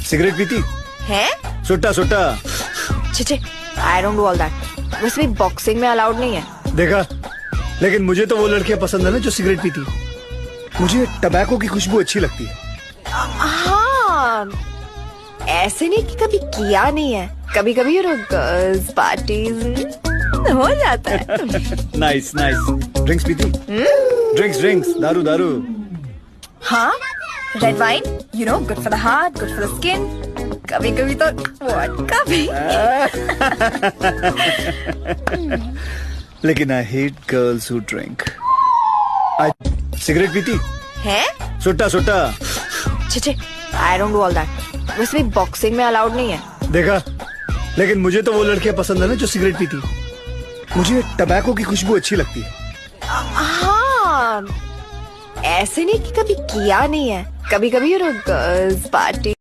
Cigarette पीती है? सुट्टा सुट्टा छे I don't do all that. वैसे भी बॉक्सिंग में अलाउड नहीं है। देखा, लेकिन मुझे तो वो लड़कियां पसंद है ना जो सिगरेट पीती। मुझे टबैको की खुशबू अच्छी लगती है। हाँ, ऐसे नहीं कि कभी किया नहीं है। कभी कभी गर्ल्स पार्टीज हो जाता है। Nice nice. ड्रिंक्स पीती? ड्रिंक्स ड्रिंक्स, दारू दारू। हाँ, red wine, you know, good for the heart, good for the skin. कभी कभी तो वोडका भी। लेकिन I hate girls who drink. Cigarette पीती है? सुट्टा सुट्टा छे I don't do all that. वैसे भी बॉक्सिंग में अलाउड नहीं है। देखा, लेकिन मुझे तो वो लड़कियां पसंद है ना जो सिगरेट पीती। मुझे टबैको की खुशबू अच्छी लगती है। हाँ, ऐसे नहीं कि कभी किया नहीं है। कभी कभी गर्ल्स पार्टी